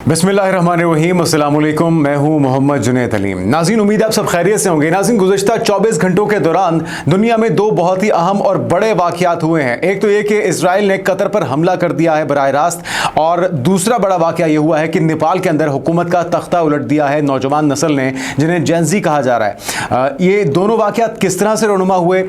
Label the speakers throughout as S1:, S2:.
S1: बिस्मिल्लाहिर्रहमानिर्रहीम, अस्सलाम वालेकुम। मैं हूं मोहम्मद जुनैद अलीम। नाज़रीन, उम्मीद है आप सब खैरियत से होंगे। नाज़रीन, गुज़श्ता 24 घंटों के दौरान दुनिया में दो बहुत ही अहम और बड़े वाक़यात हुए हैं। एक तो ये कि इजराइल ने कतर पर हमला कर दिया है बराह रास्त, और दूसरा बड़ा वाक़या ये हुआ है कि नेपाल के अंदर हुकूमत का तख्ता उलट दिया है नौजवान नस्ल ने, जिन्हें जेंजी कहा जा रहा है। ये दोनों वाक़यात किस तरह से रोनुमा हुए,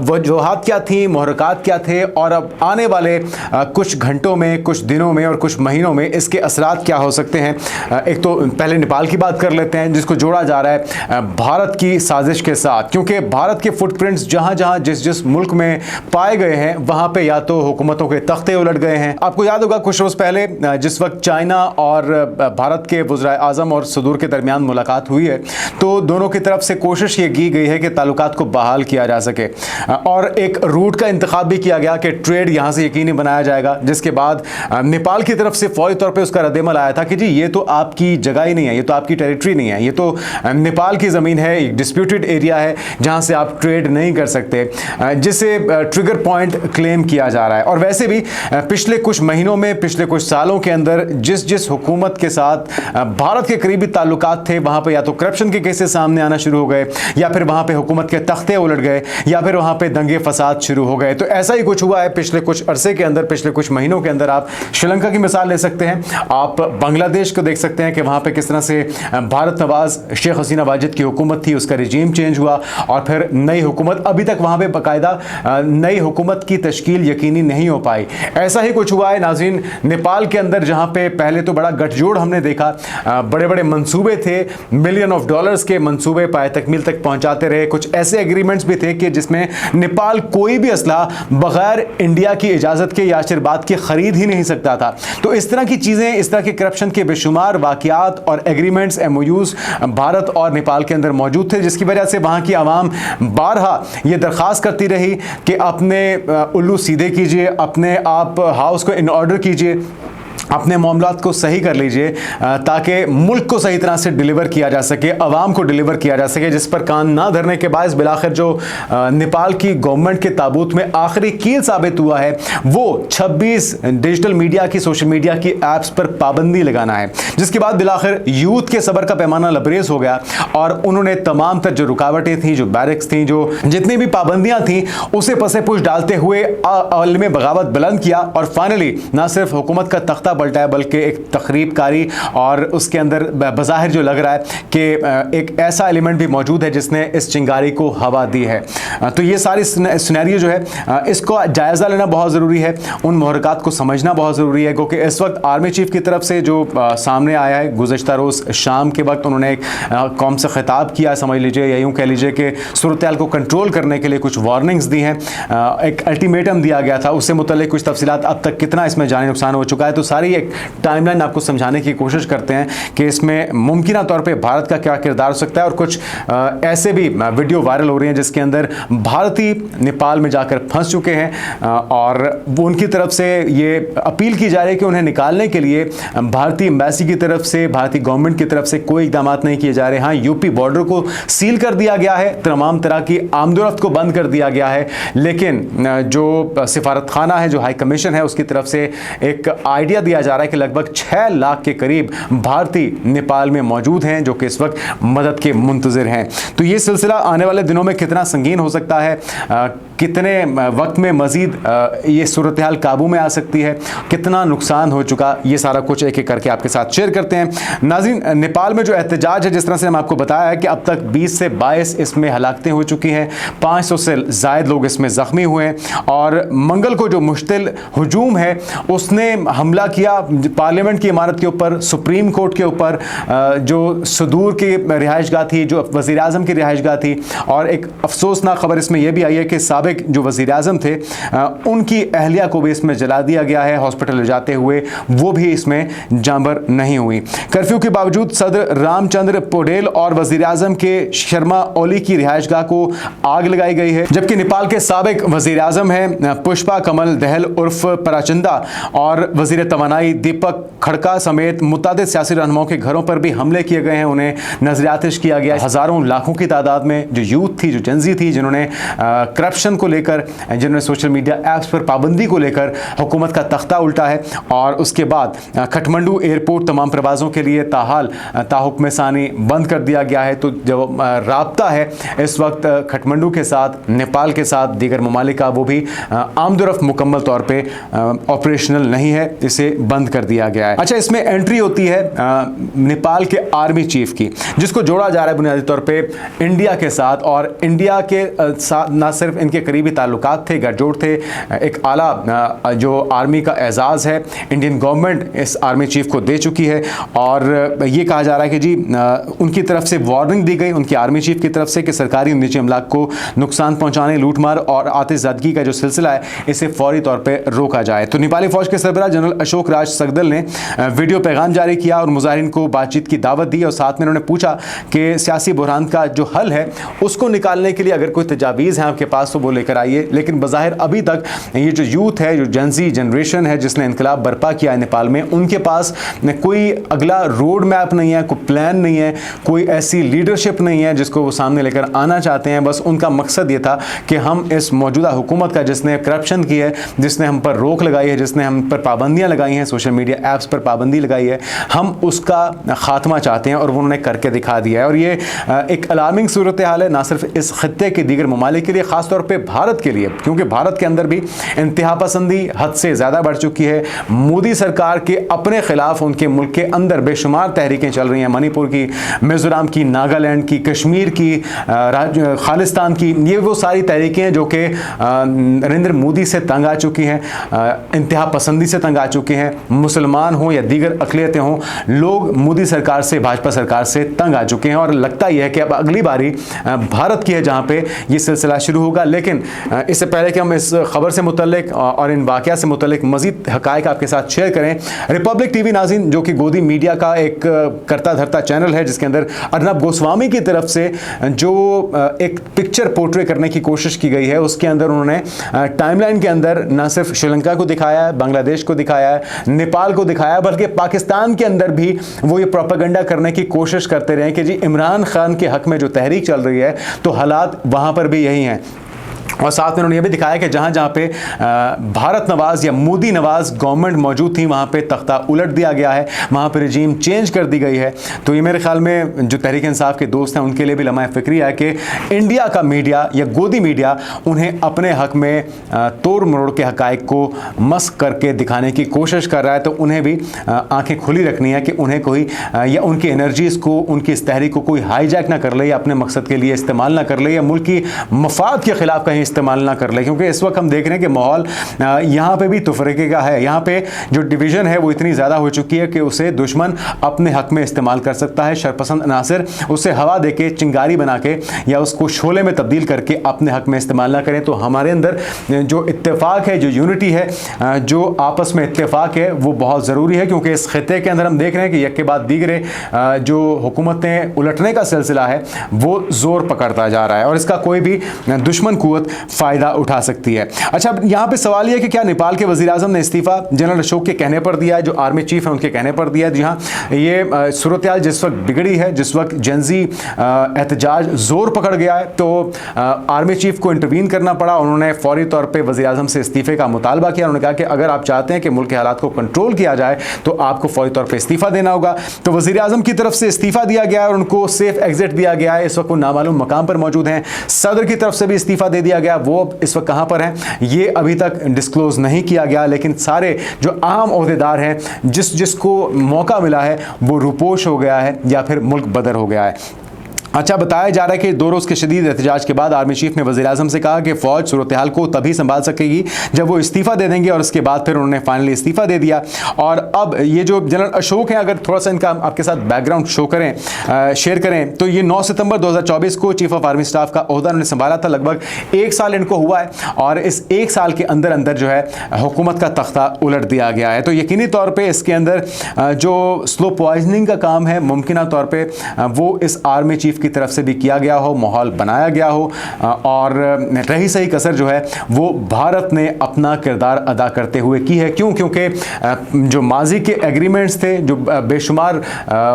S1: वजूहात क्या थी, मुहरकात क्या थे, और अब आने वाले कुछ घंटों में, कुछ दिनों में और कुछ महीनों में इसके असरात क्या हो सकते हैं। एक तो पहले नेपाल की बात कर लेते हैं, जिसको जोड़ा जा रहा है भारत की साजिश के साथ, क्योंकि भारत के फुटप्रिंट्स जहां जहां जिस जिस मुल्क में पाए गए हैं वहां पे या तो हुकूमतों के तख्ते उलट गए हैं। आपको याद होगा कुछ रोज़ पहले जिस वक्त चाइना और भारत के वज़ीर आज़म और सदूर के दरमियान मुलाकात हुई है, तो दोनों की तरफ से कोशिश ये की गई है कि ताल्लुकात को बहाल किया जा सके, और एक रूट का इंतखाब भी किया गया कि ट्रेड यहाँ से यकीनी बनाया जाएगा। जिसके बाद नेपाल की तरफ से फौरी तौर पर उसका रद्देमल आया था कि जी ये तो आपकी जगह ही नहीं है, ये तो आपकी टेरिटरी नहीं है, ये तो नेपाल की ज़मीन है, एक डिस्प्यूटेड एरिया है जहाँ से आप ट्रेड नहीं कर सकते, जिसे ट्रिगर पॉइंट क्लेम किया जा रहा है। और वैसे भी पिछले कुछ महीनों में, पिछले कुछ सालों के अंदर जिस जिस हुकूमत के साथ भारत के करीबी ताल्लुकात थे, वहाँ पर या तो करप्शन के केसेस सामने आना शुरू हो गए, या फिर वहाँ पर हुकूमत के तख्ते उलट गए, या फिर वहाँ पर दंगे फसाद शुरू हो गए। तो ऐसा ही कुछ हुआ है पिछले कुछ अरसे के अंदर, पिछले कुछ महीनों के अंदर। आप श्रीलंका की मिसाल ले सकते हैं, आप बांग्लादेश को देख सकते हैं कि वहाँ पे किस तरह से भारत नवाज शेख हसीना वाजिद की हुकूमत थी, उसका रिजीम चेंज हुआ और फिर नई हुकूमत, अभी तक वहाँ पे बाकायदा नई हुकूमत की तश्कील यकीनी नहीं हो पाई। ऐसा ही कुछ हुआ है नाज़रीन नेपाल के अंदर, जहाँ पे पहले तो बड़ा गठजोड़ हमने देखा, बड़े बड़े मंसूबे थे, मिलियन ऑफ डॉलर्स के मंसूबे पाए तकमील तक पहुँचाते रहे। कुछ ऐसे एग्रीमेंट्स भी थे कि जिसमें नेपाल कोई भी असला बगैर इंडिया की इजाज़त के या आशीर्वाद के खरीद ही नहीं सकता था। तो इस तरह की चीज़ें, इस तरह के करप्शन के बेशुमार वाक़यात और एग्रीमेंट्स, MOUs भारत और नेपाल के अंदर मौजूद थे, जिसकी वजह से वहाँ की आवाम बारहा ये दरख्वास्त करती रही कि अपने उल्लू सीधे कीजिए, अपने आप हाउस को इन ऑर्डर कीजिए, अपने मामलात को सही कर लीजिए, ताकि मुल्क को सही तरह से डिलीवर किया जा सके, अवाम को डिलीवर किया जा सके। जिस पर कान ना धरने के बायस बिलाखिर जो नेपाल की गवर्नमेंट के ताबूत में आखिरी कील साबित हुआ है, वो 26 डिजिटल मीडिया की, सोशल मीडिया की ऐप्स पर पाबंदी लगाना है। जिसके बाद बिलाखिर यूथ के सब्र का पैमाना लबरेज हो गया और उन्होंने तमाम तर जो रुकावटें थी, जो बैरिक्स थी, जो जितनी भी पाबंदियाँ थी, उसे पसे पुश डालते हुए आलम बगावत बुलंद किया, और फाइनली ना सिर्फ हुकूमत का तख्ता पलटा है, बल्कि एक तखरीबकारी, और उसके अंदर बज़ाहिर जो लग रहा है कि एक ऐसा एलिमेंट भी मौजूद है जिसने इस चिंगारी को हवा दी है। तो ये सारी सिनेरियो जो है, इसको जायज़ा लेना बहुत ज़रूरी है, उन मुहरकात को समझना बहुत ज़रूरी है, क्योंकि इस वक्त आर्मी चीफ की तरफ से जो सामने आया है, गुज़श्ता रोज़ शाम के वक्त उन्होंने एक कौम से खिताब किया, समझ लीजिए या यूँ कह लीजिए कि सूरत-ए-हाल को कंट्रोल करने के लिए कुछ वार्निंग्स दी हैं, एक अल्टीमेटम दिया गया था, उससे मुतल्लिक कुछ तफसीलात अब तक कितना इसमें जानी नुकसान हो चुका है, तो सारी एक टाइमलाइन आपको समझाने की कोशिश करते हैं कि इसमें मुमकिन तौर पे भारत का क्या किरदार हो सकता है। और कुछ ऐसे भी वीडियो वायरल हो रही हैं जिसके अंदर भारतीय नेपाल में जाकर फंस चुके हैं, और वो उनकी तरफ से ये अपील की जा रही है कि उन्हें निकालने के लिए भारतीय एम्बेसी की तरफ से, भारतीय गवर्नमेंट की तरफ से कोई इकदाम नहीं किए जा रहे। हाँ, यूपी बॉर्डर को सील कर दिया गया है, तमाम तरह की आमदोरफ्त को बंद कर दिया गया है, लेकिन जो सिफारत खाना है, जो हाई कमीशन है, उसकी तरफ से एक आइडिया दिया जा रहा है कि लगभग 6 लाख के करीब भारतीय नेपाल में मौजूद हैं, जो कि इस वक्त मदद के मुंतज़िर हैं। तो ये सिलसिला आने वाले दिनों में कितना संगीन हो सकता है, कितने वक्त में मज़ीद ये सूरत हाल काबू में आ सकती है, कितना नुकसान हो चुका, ये सारा कुछ एक एक करके आपके साथ शेयर करते हैं। नाज़रीन, नेपाल में जो एहतजाज है, जिस तरह से हम आपको बताया है कि अब तक 20 से 22 इसमें हलाकतें हो चुकी हैं, 500 से ज़ायद लोग इसमें ज़ख्मी हुए हैं, और मंगल को जो मुश्तिल हुजूम है उसने हमला किया पार्लियामेंट की इमारत के ऊपर, सुप्रीम कोर्ट के ऊपर, जो सदूर की रिहाइशगाह थी, जो वज़ीर आज़म की रिहाइशगाह थी। और एक अफसोसनाक खबर इसमें यह भी आई है कि साबिक जो वज़ीर आज़म थे, उनकी अहलिया को भी इसमें जला दिया गया है, हॉस्पिटल ले जाते हुए, वो भी इसमें जांबर नहीं हुई। कर्फ्यू के बावजूद सदर रामचंद्र पौडेल और वज़ीर आज़म के शर्मा ओली की रिहाइशगाह को आग लगाई गई है, जबकि नेपाल के साबिक वज़ीर आज़म हैं पुष्पा कमल दहल उर्फ पराचंदा और वज़ीर तवानाई दीपक खड़का समेत मुतादिद सियासी रहनुमाओं के घरों पर भी हमले किए गए हैं, उन्हें नजर आतिश किया गया। हज़ारों लाखों की तादाद में जो यूथ थी, जो जेंजी थी, जिन्होंने करप्शन करप्शन को लेकर, जिन्होंने सोशल मीडिया ऐप्स पर पाबंदी को लेकर हुकूमत का तख्ता उल्टा है। और उसके बाद काठमांडू एयरपोर्ट तमाम प्रवासों के लिए ताहाल ताहुक्म सानी बंद कर दिया गया है। तो जो राब्ता है इस वक्त काठमांडू के साथ, नेपाल के साथ, दीगर ममालिक का, वो भी आमदोरफ्त मुकम्मल तौर पे ऑपरेशनल नहीं है, इसे बंद कर दिया गया है। अच्छा, इसमें एंट्री होती है नेपाल के आर्मी चीफ की, जिसको जोड़ा जा रहा है बुनियादी तौर पे इंडिया के साथ। और इंडिया के साथ ना सिर्फ इनके करीबी ताल्लुकात थे, गठजोड़ थे, एक आला जो आर्मी का एजाज़ है इंडियन गवर्नमेंट इस आर्मी चीफ को दे चुकी है। और ये कहा जा रहा है कि जी उनकी तरफ से वार्निंग दी गई, उनकी आर्मी चीफ की तरफ से, कि सरकारी निजी अमलाक को नुकसान पहुंचाने, लूटमार और आतिशबाजी का जो सिलसिला है इसे फौरी तौर पे रोका जाए। तो नेपाली फौज के सरबराह जनरल अशोक राज सगदल ने वीडियो पैगाम जारी किया और मुजाहिरीन को बातचीत की दावत दी। और साथ में उन्होंने पूछा कि सियासी बुहरान का जो हल है उसको निकालने के लिए अगर कोई तजावीज़ हैं आपके पास तो वो लेकर आइए। लेकिन बज़ाहिर अभी तक ये जो यूथ है, जो जेनजी जनरेशन है जिसने इनकलाब बर्पा किया है नेपाल में, उनके पास कोई अगला रोड मैप नहीं है, कोई प्लान नहीं है, कोई ऐसी लीडरशिप नहीं है जिसको वो सामने लेकर आना चाहते हैं। बस उनका मकसद ये था कि हम इस मौजूदा हुकूमत का, जिसने करप्शन की है, जिसने हम पर रोक लगाई है, जिसने हम पर पाबंदियां लगाई हैं, सोशल मीडिया ऐप्स पर पाबंदी लगाई है, हम उसका खात्मा चाहते हैं। और वो उन्होंने करके दिखा दिया है। और ये एक अलार्मिंग सूरत हाल है, ना सिर्फ इस खत्ते के दीगर ममालिक के लिए, ख़ासतौर पर भारत के लिए, क्योंकि भारत के अंदर भी इंतहा पसंदी हद से ज़्यादा बढ़ चुकी है। मोदी सरकार के अपने खिलाफ उनके मुल्क के अंदर बेशुमार तहरीकें चल रही हैं, मणिपुर की, मिज़ोरम की, नागालैंड की, कश्मीर की, खालिस्तान की। ये वो सारी तहरीकें हैं जो कि नरेंद्र मोदी से तंग आ चुकी हैं, इंतहा पसंदी से तंग आ चुके हैं। मुसलमान हों या दीगर अक़लियतें हों, लोग मोदी सरकार से, भाजपा सरकार से तंग आ चुके हैं। और लगता यह है कि अब अगली बारी भारत की है जहाँ पे ये सिलसिला शुरू होगा। लेकिन इससे पहले कि हम इस खबर से मुतल्लिक और इन वाक़या से मुतल्लिक मज़ीद हक़ाइक़ आपके साथ शेयर करें, रिपब्लिक टीवी नाज़रीन, जो कि गोदी मीडिया का एक करता धरता चैनल है, जिसके अंदर अर्नब गोस्वामी की तरफ से जो एक पिक्चर पोर्ट्रे करने की कोशिश की गई है, उसके अंदर उन्होंने टाइमलाइन के अंदर न सिर्फ श्रीलंका को दिखाया है, बांग्लादेश को दिखाया है, नेपाल को दिखाया है, बल्कि पाकिस्तान के अंदर भी वो ये प्रोपेगेंडा करने की कोशिश करते रहे कि जी इमरान खान के हक में जो तहरीक चल रही है तो हालात वहाँ पर भी यही हैं। और साथ में उन्होंने ये भी दिखाया कि जहाँ जहाँ पे भारत नवाज या मोदी नवाज गवर्नमेंट मौजूद थी वहाँ पे तख्ता उलट दिया गया है, वहाँ पे रजीम चेंज कर दी गई है। तो ये मेरे ख्याल में जो तहरीक इंसाफ के दोस्त हैं उनके लिए भी लम्हा फ़िक्रिया है कि इंडिया का मीडिया या गोदी मीडिया उन्हें अपने हक में तोड़ मरोड़ के हक़ाइक़ को मस्क करके दिखाने की कोशिश कर रहा है। तो उन्हें भी आँखें खुली रखनी है कि उन्हें कोई या उनकी एनर्जीज़ को, उनकी इस तहरीक को कोई हाईजैक ना कर ले या अपने मकसद के लिए इस्तेमाल ना कर ले या मुल्क की मफाद के ख़िलाफ़ कहीं इस्तेमाल ना कर ले। क्योंकि इस वक्त हम देख रहे हैं कि माहौल यहाँ पे भी तफरीके का है। यहाँ पे जो डिवीज़न है वो इतनी ज़्यादा हो चुकी है कि उसे दुश्मन अपने हक में इस्तेमाल कर सकता है। शरपसंद अनासर उसे हवा दे के, चिंगारी बना के या उसको शोले में तब्दील करके अपने हक में इस्तेमाल ना करें। तो हमारे अंदर जो इत्तेफाक है, जो यूनिटी है, जो आपस में इत्तेफाक है, वो बहुत ज़रूरी है। क्योंकि इस खित्ते के अंदर हम देख रहे हैं कि एक के बाद दीगरे जो हुकूमतें उलटने का सिलसिला है वो ज़ोर पकड़ता जा रहा है और इसका कोई भी दुश्मन कुव्वत फ़ायदा उठा सकती है। अच्छा, अब यहाँ पे सवाल यह कि क्या नेपाल के वज़ीर-ए-आज़म ने इस्तीफ़ा जनरल अशोक के कहने पर दिया है, जो आर्मी चीफ है उनके कहने पर दिया है? जी हाँ, ये सूरत हाल जिस वक्त बिगड़ी है, जिस वक्त जनजी एहतजाज ज़ोर पकड़ गया है, तो आर्मी चीफ को इंटरवीन करना पड़ा। उन्होंने फौरी तौर पर वज़ीर-ए-आज़म से इस्तीफ़े का मुतालबा किया। उन्होंने कहा कि अगर आप चाहते हैं कि मुल्क के हालात को कंट्रोल किया जाए तो आपको फौरी तौर पर इस्तीफ़ा देना होगा। तो वज़ीर-ए-आज़म की तरफ से इस्तीफ़ा दिया गया और उनको सेफ एग्जिट दिया गया है। इस वक्त वो नामालूम मकाम पर मौजूद हैं। सदर की तरफ से भी इस्तीफ़ा दे दिया गया, वो इस वक्त कहाँ पर हैं ये अभी तक डिस्क्लोज नहीं किया गया। लेकिन सारे जो अहम ओहदेदार हैं, जिसको मौका मिला है वो रुपोश हो गया है या फिर मुल्क बदर हो गया है। अच्छा, बताया जा रहा है कि 2 रोज़ के शदीद एहतजाज के बाद आर्मी चीफ ने वज़ीर-ए-आज़म से कहा कि फ़ौज सूरत हाल को तभी संभाल सकेगी जब वो इस्तीफ़ा दे देंगे और उसके बाद फिर उन्होंने फाइनली इस्तीफ़ा दे दिया। और अब ये जो जनरल अशोक हैं, अगर थोड़ा सा इनका आपके साथ बैकग्राउंड शेयर करें तो ये 9 सितंबर 2024 को चीफ ऑफ आर्मी स्टाफ का ओहदा उन्होंने संभाला था। लगभग 1 साल इनको हुआ है और इस 1 साल के अंदर अंदर जो है हुकूमत का तख्ता उलट दिया गया है। तो यकीनी तौर पर इसके अंदर जो स्लो पॉइजनिंग का काम है, मुमकिन तौर पर वो इस आर्मी चीफ की तरफ से भी किया गया हो, माहौल बनाया गया हो और रही सही कसर जो है वो भारत ने अपना किरदार अदा करते हुए की है। क्यों? क्योंकि जो माजी के एग्रीमेंट्स थे, जो बेशुमार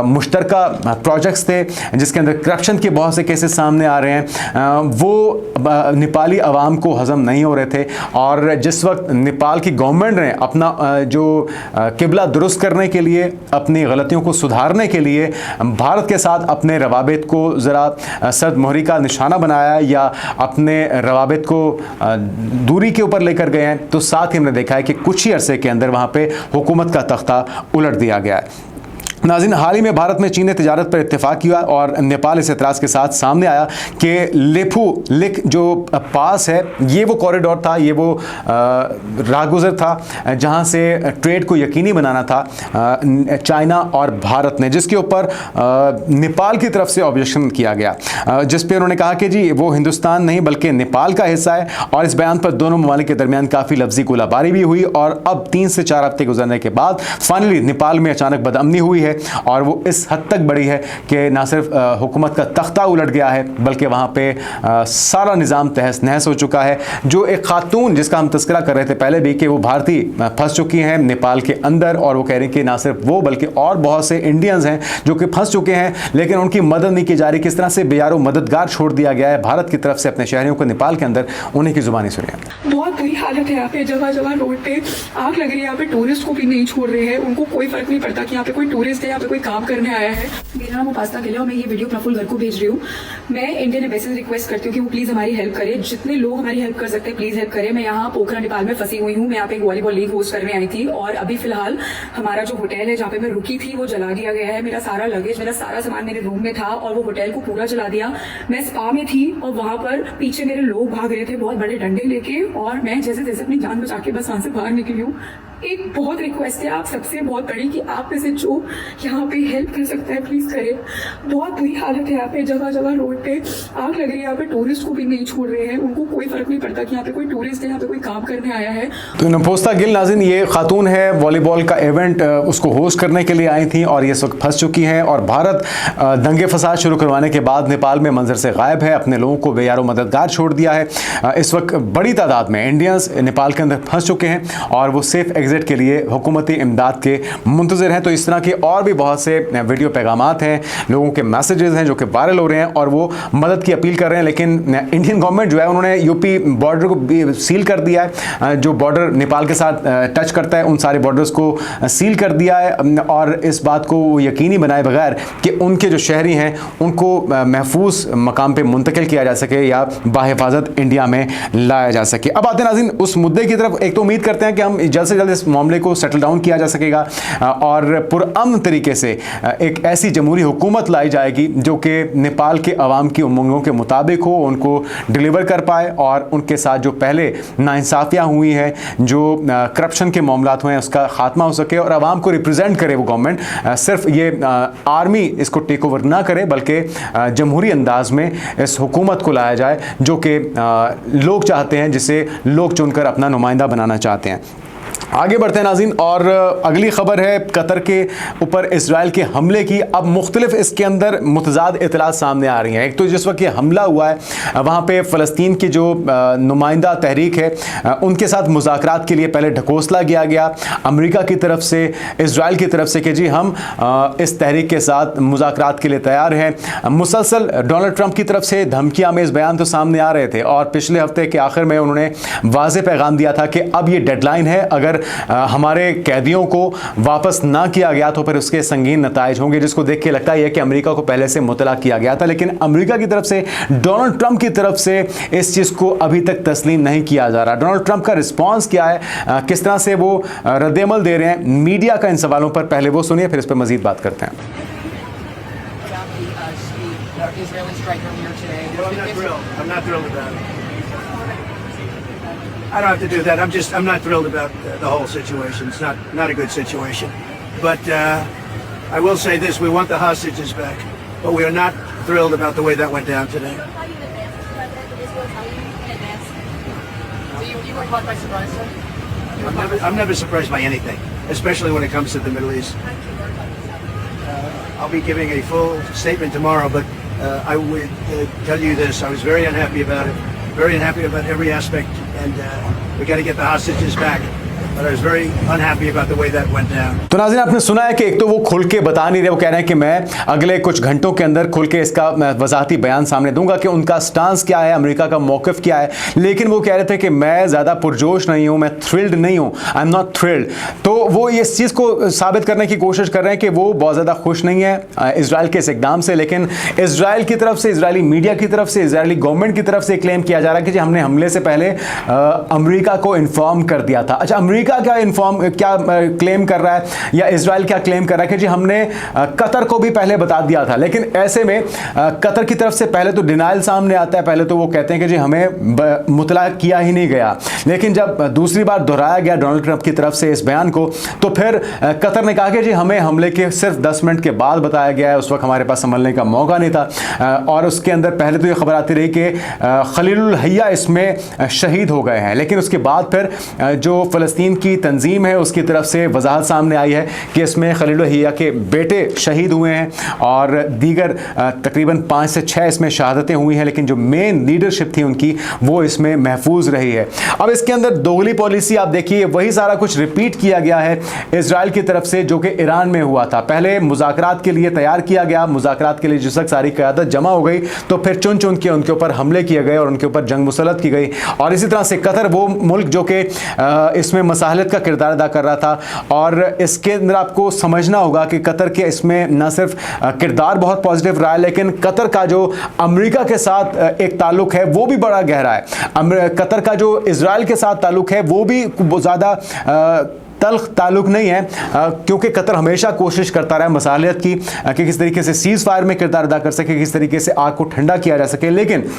S1: मुश्तरका प्रोजेक्ट्स थे जिसके अंदर करप्शन के बहुत से केसेस सामने आ रहे हैं, वो नेपाली अवाम को हजम नहीं हो रहे थे। और जिस वक्त नेपाल की गवर्नमेंट ने अपना जो किबला दुरुस्त करने के लिए, अपनी गलतियों को सुधारने के लिए भारत के साथ अपने रवाबित को ज़रा सर्द मोहरी का निशाना बनाया या अपने रवाबित को दूरी के ऊपर लेकर गए हैं, तो साथ ही हमने देखा है कि कुछ ही अरसे के अंदर वहाँ पे हुकूमत का तख्ता उलट दिया गया है। नाज़रीन, हाल ही में भारत में चीनी तजारत पर इत्तेफाक किया और नेपाल इस एतराज़ के साथ सामने आया कि लेफू लिक जो पास है, ये वो कॉरिडोर था, ये वो राहगुजर था जहां से ट्रेड को यकीनी बनाना था चाइना और भारत ने, जिसके ऊपर नेपाल की तरफ से ऑब्जेक्शन किया गया, जिस पे उन्होंने कहा कि जी वो हिंदुस्तान नहीं बल्कि नेपाल का हिस्सा है। और इस बयान पर दोनों ममालिक के दरमियान काफ़ी लफ्जी गोलाबारी भी हुई और अब 3 से 4 हफ्ते गुजरने के बाद फाइनली नेपाल में अचानक बदअमनी हुई है और वो इस हद तक बढ़ी है कि ना सिर्फ हुकूमत का तख्ता उलट गया है बल्कि वहाँ पे सारा निज़ाम तहस नहस हो चुका है। जो एक खातून जिसका हम तस्करा कर रहे थे पहले भी कि वो भारतीय फंस चुकी हैं नेपाल के अंदर, और वो कह रही कि ना सिर्फ वो बल्कि और बहुत से इंडियंस हैं जो कि फंस चुके हैं लेकिन उनकी मदद नहीं की जा रही। किस तरह से बेयारो मददगार छोड़ दिया गया है भारत की तरफ से अपने शहरियों को नेपाल के अंदर, उन्हीं की जुबानी सुनिए।
S2: बहुत बुरी हालत है यहाँ पे, जगह जगह रोड पे आग लग रही है। यहाँ पे टूरिस्ट को भी नहीं छोड़ रहे हैं, उनको कोई फर्क नहीं पड़ता कि यहाँ पे कोई टूरिस्ट है, यहाँ पे कोई काम करने आया है। मेरा नाम उपासना गिल है और मैं ये वीडियो प्रफुल्ल घर को भेज रही हूँ। मैं इंडियन एम्बेसी से रिक्वेस्ट करती हूँ कि वो प्लीज हमारी हेल्प करे, जितने लोग हमारी हेल्प कर सकते हैं प्लीज हेल्प करें। मैं यहाँ पोखरा नेपाल में फंसी हुई हूँ। मैं यहाँ पे एक वॉलीबॉल लीग होस्ट करने आई थी और अभी फिलहाल हमारा जो होटल है जहाँ पे मैं रुकी थी वो जला दिया गया है। मेरा सारा लगेज, मेरा सारा सामान मेरे रूम में था और वो होटल को पूरा जला दिया। मैं स्पा में थी और वहां पर पीछे मेरे लोग भाग रहे थे बहुत बड़े डंडे लेके और मैं जैसे जैसे अपनी जान बचा के बस वहां से बाहर निकली हूँ। एक बहुत रिक्वेस्ट है आप सबसे बहुत बड़ी कि आप में से जो यहाँ पे हेल्प कर सकता है प्लीज करें। बहुत बुरी हालत है यहाँ पे, जगह जगह रोड पे आग लग रही है। यहाँ पे टूरिस्ट को भी नहीं छोड़ रहे हैं, उनको कोई फर्क नहीं पड़ता कि यहाँ पे कोई टूरिस्ट है, यहाँ पे कोई काम करने आया है।
S1: तो नपोस्ता गिल नाज़रीन, ये खातून है, वॉलीबॉल का इवेंट उसको होस्ट करने के लिए आई थी और ये इस वक्त फंस चुकी हैं और भारत दंगे फसाद शुरू करवाने के बाद नेपाल में मंजर से गायब है, अपने लोगों को बेयारो मददगार छोड़ दिया है। इस वक्त बड़ी तादाद में इंडियंस नेपाल के अंदर फंस चुके हैं और वो सेफ एग्जिट के लिए हुकूमती इमदाद के मुंतज़िर हैं। तो इस तरह के और भी बहुत से वीडियो पैगामात हैं, लोगों के मैसेजेस हैं जो कि वायरल हो रहे हैं और वो मदद की अपील कर रहे हैं। लेकिन इंडियन गवर्नमेंट जो है उन्होंने यूपी बॉर्डर को सील कर दिया है, जो बॉर्डर नेपाल के साथ टच करता है उन सारे बॉर्डर्स को सील कर दिया है और इस बात को यकीनी बनाए बगैर कि उनके जो शहरी हैं उनको महफूज मकाम पे मुंतकिल किया जा सके या बाहिफाजत इंडिया में लाया जा सके। अब आते हैं नाज़रीन उस मुद्दे की तरफ। एक तो उम्मीद करते हैं कि हम जल्द से जल्द इस मामले को सेटल डाउन किया जा सकेगा और पुरअमन तरीके से एक ऐसी जमहूरी हुकूमत लाई जाएगी जो कि नेपाल के अवाम की उमंगों के मुताबिक हो, उनको डिलीवर कर पाए और उनके साथ जो पहले नाइंसाफियाँ हुई हैं, जो करप्शन के मामलात हुए हैं, उसका खात्मा हो सके और अवाम को रिप्रेजेंट करे वो गवर्नमेंट। सिर्फ ये आर्मी इसको टेक ओवर ना करे बल्कि जमहूरी अंदाज में इस हुकूमत को लाया जाए जो कि लोग चाहते हैं, जिसे लोग चुनकर अपना नुमाइंदा बनाना चाहते हैं। आगे बढ़ते हैं नाज़रीन और अगली खबर है कतर के ऊपर इसराइल के हमले की। अब मुख्तलिफ इसके अंदर मुतजाद इतलात सामने आ रही हैं। एक तो जिस वक्त ये हमला हुआ है वहाँ पे फ़लस्तीन की जो नुमाइंदा तहरीक है उनके साथ मुज़ाकरात के लिए पहले ढकोसला किया गया अमेरिका की तरफ से, इसराइल की तरफ से कि जी हम इस तहरीक के साथ मुज़ाकरात के लिए तैयार हैं। मुसलसल डोनाल्ड ट्रंप की तरफ से धमकियाँ में इस बयान तो सामने आ रहे थे और पिछले हफ्ते के आखिर में उन्होंने वाज़ेह पैगाम दिया था कि अब ये डेडलाइन है, अगर हमारे कैदियों को वापस ना किया गया तो फिर उसके संगीन नताइज होंगे, जिसको देख के लगता है कि अमेरिका को पहले से मुतला किया गया था। लेकिन अमेरिका की तरफ से, डोनाल्ड ट्रंप की तरफ से इस चीज़ को अभी तक तस्लीम नहीं किया जा रहा। डोनाल्ड ट्रंप का रिस्पॉन्स क्या है, किस तरह से वो रद्द-ए-अमल दे रहे हैं मीडिया का इन सवालों पर, पहले वो सुनिए फिर इस पर मजीद बात करते हैं।
S3: I don't have to do that. I'm not thrilled about the whole situation. It's not a good situation. But I will say this: we want the hostages back, but we are not thrilled about the way that went down today.
S4: You were caught by surprise, sir?
S3: I'm never surprised by anything, especially when it comes to the Middle East. I'll be giving a full statement tomorrow, but I would tell you this: I was very unhappy about it, very unhappy about every aspect, and we got to get the hostages back. But I was very unhappy about the way that went down.
S1: तो नाज़रीन, आपने सुना है कि एक तो वो खुल के बता नहीं रहे, वो कह रहे हैं कि मैं अगले कुछ घंटों के अंदर खुल के इसका वजाहती बयान सामने दूंगा कि उनका स्टांस क्या है, अमेरिका का मौक़िफ़ क्या है, लेकिन वो कह रहे थे कि मैं ज़्यादा पुरजोश नहीं हूँ, मैं थ्रिल्ड नहीं हूँ, आई एम नॉट थ्रिल्ड। तो वो इस चीज़ को साबित करने की कोशिश कर रहे हैं कि वो बहुत ज़्यादा खुश नहीं है इसराइल के इस इक़दाम से, लेकिन इसराइल की तरफ से, इसराइली मीडिया की तरफ से, इसराइली गवर्नमेंट की तरफ से क्लेम किया जा रहा है कि जी हमने हमले से पहले अमेरिका को इन्फॉर्म कर दिया था। अच्छा, अमेरिका क्या क्लेम कर रहा है या इजराइल क्या क्लेम कर रहा है कि जी हमने कतर को भी पहले बता दिया था, लेकिन ऐसे में कतर की तरफ से पहले तो डिनाइल सामने आता है, पहले तो वो कहते हैं कि जी हमें मुतला किया ही नहीं गया, लेकिन जब दूसरी बार दोहराया गया डोनाल्ड ट्रंप की तरफ से इस बयान को, तो फिर कतर ने कहा कि जी हमें हमले के सिर्फ 10 मिनट के बाद बताया गया है, उस वक्त हमारे पास संभलने का मौका नहीं था। और उसके अंदर पहले तो ये खबर आती रही कि खलीलुल हैया इसमें शहीद हो गए हैं, लेकिन उसके बाद फिर जो फ़लस्तीन की तंजीम है उसकी तरफ से वजाहत सामने आई है कि इसमें खलीलुल हैया के बेटे शहीद हुए हैं और दीगर तकरीबन 5 से 6 इसमें शहादतें हुई हैं, लेकिन जो मेन लीडरशिप थी उनकी वो इसमें महफूज रही है। अब इसके अंदर दोगली पॉलिसी आप देखिए, वही सारा कुछ रिपीट किया गया है इजराइल की तरफ से जो कि ईरान में हुआ था। पहले मुज़ाकरात के लिए तैयार किया गया, मुज़ाकरात के लिए जिस वक्त सारी क़यादत जमा हो गई तो फिर चुन चुन के उनके ऊपर हमले किए गए और उनके ऊपर जंग मुसल्लत की गई। और इसी तरह से कतर वो मुल्क जो कि इसमें मसाहलत का किरदार अदा कर रहा था, और इसके अंदर आपको समझना होगा कि कतर के इसमें न सिर्फ किरदार बहुत पॉजिटिव रहा है, लेकिन कतर का जो अमेरिका के साथ एक ताल्लुक है वो भी बड़ा गहरा है। कतर का जो इजराइल के साथ ताल्लुक है वो भी ज़्यादा तल्ख ताल्लुक नहीं है, क्योंकि कतर हमेशा कोशिश करता रहा है मसालियत की कि किस तरीके से सीज़ फायर में किरदार अदा कर सके, किस तरीके से आग को ठंडा किया जा सके। लेकिन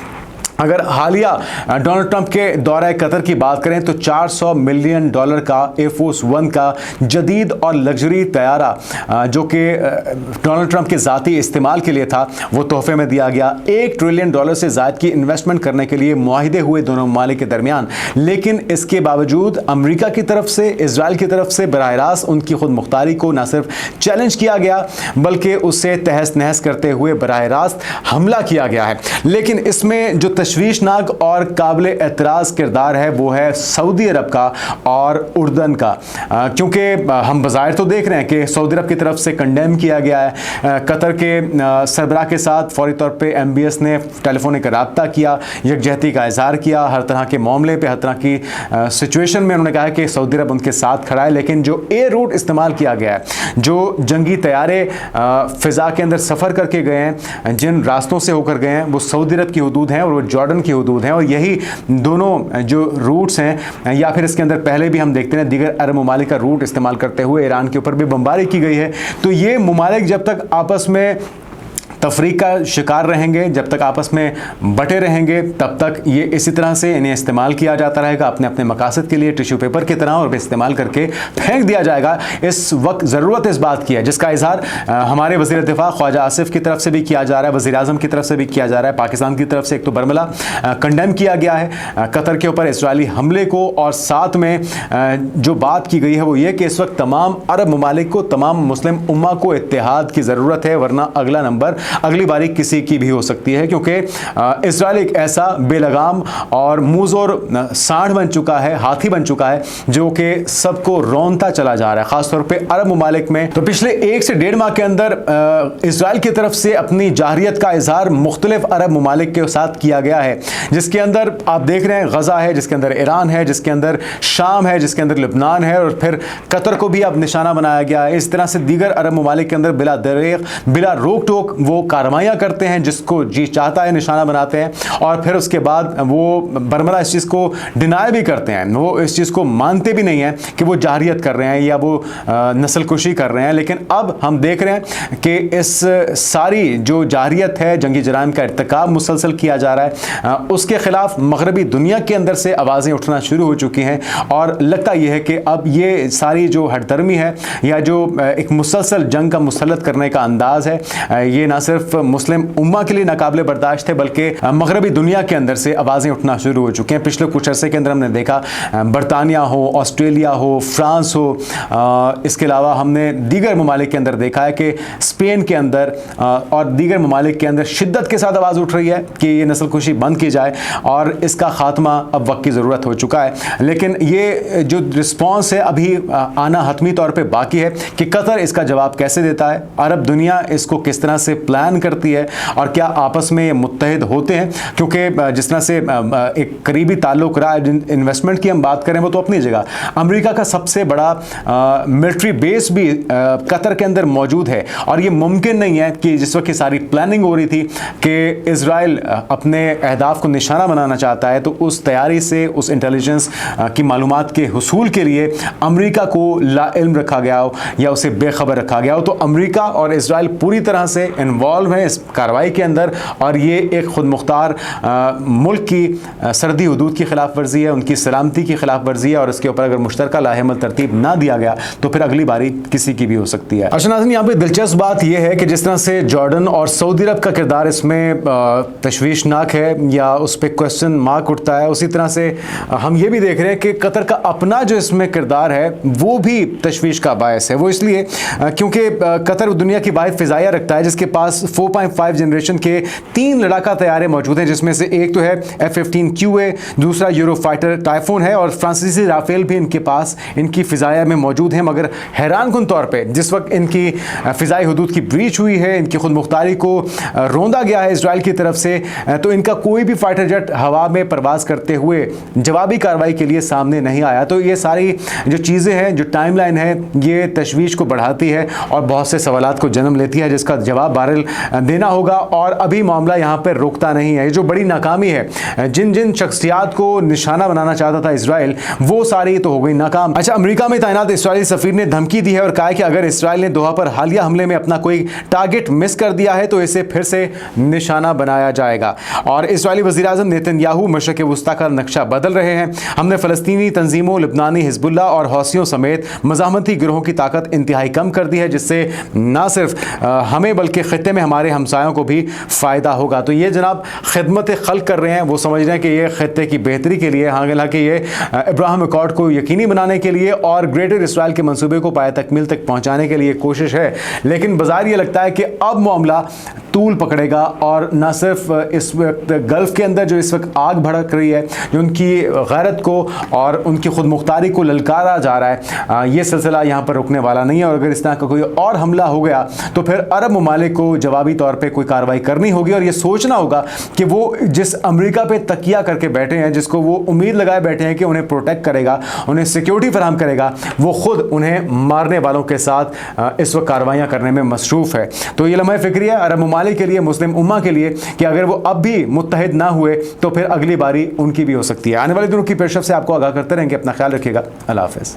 S1: अगर हालिया डोनाल्ड ट्रंप के दौरे कतर की बात करें तो $400 मिलियन का एयरफोर्स 1 का जदीद और लग्जरी तैयारा जो कि डोनाल्ड ट्रंप के ज़ाती इस्तेमाल के लिए था वो तोहफे में दिया गया। $1 ट्रिलियन से ज़ायद की इन्वेस्टमेंट करने के लिए मुआहिदे हुए दोनों ममालिक के दरमियान, लेकिन इसके बावजूद अमेरिका की तरफ से, इजराइल की तरफ से बराह रास्त उनकी खुद मुख्तारी को न सिर्फ चैलेंज किया गया बल्कि उससे तहस नहस करते हुए बराह रास्त हमला किया गया है। लेकिन इसमें जो तशवीशनाक और काबिल एतराज़ किरदार है वो है सऊदी अरब का और उर्दन का, क्योंकि हम बज़ाहिर तो देख रहे हैं कि सऊदी अरब की तरफ से कंडेम किया गया है। कतर के सरबराह के साथ फौरी तौर पे MBS ने टेलीफोनिक रब्ता किया, यकजहती का इजहार किया, हर तरह के मामले पे, हर तरह की सिचुएशन में उन्होंने कहा कि सऊदी अरब उनके साथ खड़ा है। लेकिन जो एयर रूट इस्तेमाल किया गया है, जो जंगी तैयारे फ़िज़ा के अंदर सफ़र करके गए हैं, जिन रास्तों से होकर गए हैं, वो सऊदी अरब की हदूद हैं और वो जॉर्डन की हदूद हैं, और यही दोनों जो रूट्स हैं, या फिर इसके अंदर पहले भी हम देखते हैं दीगर अरब ममालिक का रूट इस्तेमाल करते हुए ईरान के ऊपर भी बमबारी की गई है। तो ये ममालिक जब तक आपस में तफरीक का शिकार रहेंगे, जब तक आपस में बटे रहेंगे, तब तक ये इसी तरह से इन्हें इस्तेमाल किया जाता रहेगा अपने अपने मकासद के लिए, टिश्यू पेपर की तरह, और इस्तेमाल करके फेंक दिया जाएगा। इस वक्त ज़रूरत इस बात की है, जिसका इजहार हमारे वज़ीर दिफ़ा ख्वाजा आसिफ की तरफ से भी किया जा रहा है, वज़ीर आज़म की तरफ से भी किया जा रहा है। पाकिस्तान की तरफ से एक तो बरमला कंडेम किया गया है कतर के ऊपर इसराइली हमले को, और साथ में जो बात की गई है वो ये कि इस वक्त तमाम अरब ममालिक को, तमाम मुस्लिम उम्मा को इत्तेहाद की ज़रूरत है, वरना अगला नंबर, अगली बारी किसी की भी हो सकती है, क्योंकि इजराइल एक ऐसा बेलगाम और मुंहजोर सांड बन चुका है, हाथी बन चुका है, जो कि सबको रौंदता चला जा रहा है, खासतौर पे अरब ममालिक में। तो पिछले 1 से 1.5 माह के अंदर इजराइल की तरफ से अपनी जाहिरियत का इजहार मुख्तलिफ अरब ममालिक के साथ किया गया है, जिसके अंदर आप देख रहे हैं गजा है, जिसके अंदर ईरान है, जिसके अंदर शाम है, जिसके अंदर लेबनान है, और फिर कतर को भी अब निशाना बनाया गया है। इस तरह से दीगर अरब ममालिक के अंदर बिला दरेग, बिला रोक टोक वो कार्रवाइयाँ करते हैं, जिसको जी चाहता है निशाना बनाते हैं, और फिर उसके बाद वो बरमला इस चीज़ को डिनाई भी करते हैं, वो इस चीज़ को मानते भी नहीं हैं कि वो जाहिरियत कर रहे हैं या वो नस्ल कुशी कर रहे हैं। लेकिन अब हम देख रहे हैं कि इस सारी जो जाहिरियत है, जंगी जराइम का इर्तिकाब मुसलसल किया जा रहा है, उसके ख़िलाफ़ मगरबी दुनिया के अंदर से आवाज़ें उठना शुरू हो चुकी हैं, और लगता यह है कि अब ये सारी जो हटदर्मी है या जो एक मुसलसल जंग का मुसल्लत करने का अंदाज़ है, ये ना सिर्फ सिर्फ मुस्लिम उम्मा के लिए नाकाबिले बर्दाश्त है बल्कि मगरबी दुनिया के अंदर से आवाज़ें उठना शुरू हो चुकी हैं। पिछले कुछ अरसे के अंदर हमने देखा बरतानिया हो, ऑस्ट्रेलिया हो, फ्रांस हो, इसके अलावा हमने दीगर ममालिक के अंदर देखा है कि स्पेन के अंदर और दीगर ममालिक के अंदर शिद्दत के साथ आवाज़ उठ रही है कि ये नस्लकुशी बंद की जाए और इसका खात्मा अब वक्त की ज़रूरत हो चुका है। लेकिन ये जो रिस्पॉन्स है अभी आना हतमी तौर पे बाकी है कि कतर इसका जवाब कैसे देता है, अरब दुनिया इसको किस तरह से प्लान करती है और क्या आपस में ये मुत्तहिद होते हैं, क्योंकि जिस तरह से एक करीबी ताल्लुक रहा है। इन्वेस्टमेंट की हम बात करें वो तो अपनी जगह, अमेरिका का सबसे बड़ा मिलिट्री बेस भी कतर के अंदर मौजूद है और ये मुमकिन नहीं है कि जिस वक्त सारी प्लानिंग हो रही थी कि इजराइल अपने अहदाफ को निशाना बनाना चाहता है तो उस तैयारी से, उस इंटेलिजेंस की मालूमात के हुसूल के लिए अमेरिका को लाइल्म रखा गया हो या उसे बेखबर रखा गया हो। तो अमेरिका और इजराइल पूरी तरह से इन्वॉल्व हैं इस कार्रवाई के अंदर और ये एक खुद मुख्तार मुल्क की सरहदी हुदूद की खिलाफ वर्जी है, उनकी सलामती की खिलाफ वर्जी है और इसके ऊपर अगर मुश्तरका लाहेमल तरतीब ना दिया गया तो फिर अगली बारी किसी की भी हो सकती है। अच्छा नाज़रीन, यहाँ पे दिलचस्प बात यह है कि जिस तरह से जॉर्डन और सऊदी अरब का किरदार इसमें तशवीशनाक है या उस पर क्वेश्चन मार्क उठता है, उसी तरह से हम ये भी देख रहे हैं कि कतर का अपना जो इसमें किरदार है वो भी तशवीश का बायस है। वो इसलिए क्योंकि कतर दुनिया की वाहिद फ़िज़ाइया रखता है जिसके पास 4.5 जनरेशन के 3 लड़ाका तैयारे मौजूद हैं, जिसमें से एक तो है F-15QA, दूसरा यूरो फाइटर टाइफून है और फ्रांसीसी राफेल भी इनके पास इनकी फ़िज़ाइया में मौजूद हैं। मगर हैरानकुन तौर पर जिस वक्त इनकी फ़िज़ाई हुदूद की ब्रीच हुई है, इनकी खुद मुख्तारी को रोंदा गया है इसराइल की तरफ से, तो इनका कोई भी फाइटर जेट हवा में परवाज़ करते हुए जवाबी कार्रवाई के लिए सामने नहीं आया। तो ये सारी जो चीज़ें हैं, जो टाइमलाइन है, ये तशवीश को बढ़ाती है और बहुत से सवालात को जन्म लेती है जिसका जवाब बहरहाल देना होगा। और अभी मामला यहाँ पर रुकता नहीं है। ये जो बड़ी नाकामी है, जिन जिन शख्सियात को निशाना बनाना चाहता था इसराइल, वो सारी तो हो गई नाकाम। अच्छा, अमेरिका में तैनात इसराइली सफ़ीर ने धमकी दी है और कहा है कि अगर इसराइल ने दोहा पर हालिया हमले में अपना कोई टारगेट मिस कर दिया है तो इसे फिर से निशाना बनाया जाएगा। और इसराइली वज़ीर-ए-आज़म नेतन्याहू मशरिक़ वुस्ता का नक्शा बदल रहे हैं। हमने फ़लस्तीनी तंजीमों, लबनानी हिज़्बुल्लाह और हौसियों समेत मज़ाहमती गिरोहों की ताकत इंतहाई कम कर दी है, जिससे ना सिर्फ हमें बल्कि ख़ित्ते में हमारे हमसायों को भी फ़ायदा होगा। तो ये जनाब खिदमत खल्क़ कर रहे हैं, वो समझ रहे हैं कि ये ख़ित्ते की बेहतरी के लिए, हालांकि ये अब्राहम अकॉर्ड को यकीनी बनाने के लिए और ग्रेटर इसराइल के मंसूबे को पाए तकमील तक पहुँचाने के लिए कोशिश है। लेकिन बाज़ार ये लगता है कि अब मामला तूल पकड़ेगा और न सिर्फ इस वक्त गल्फ़ के अंदर जो इस वक्त आग भड़क रही है, जो उनकी गैरत को और उनकी खुद मुख्तारी को ललकारा जा रहा है, ये सिलसिला यहाँ पर रुकने वाला नहीं है। और अगर इस तरह का कोई और हमला हो गया तो फिर अरब ममालिक को जवाबी तौर पे कोई कार्रवाई करनी होगी और ये सोचना होगा कि वो जिस अमेरिका पे तकिया करके बैठे हैं, जिसको वो उम्मीद लगाए बैठे हैं कि उन्हें प्रोटेक्ट करेगा, उन्हें सिक्योरिटी फराहम करेगा, वो खुद उन्हें मारने वालों के साथ इस वक्त कार्रवाइयाँ करने में मसरूफ़ है। तो ये लम्हा फ़िक्री है अरब ममालिक के लिए, मुस्लिम उम्मा के लिए कि अगर वो अब भी मुत्तहिद ना हुए तो फिर अगली बारी उनकी भी हो सकती है। आने वाले दिनों की पेशरफ से आपको आगाह करते रहेंगे। अपना ख्याल रखिएगा। अल्लाह हाफ़िज़।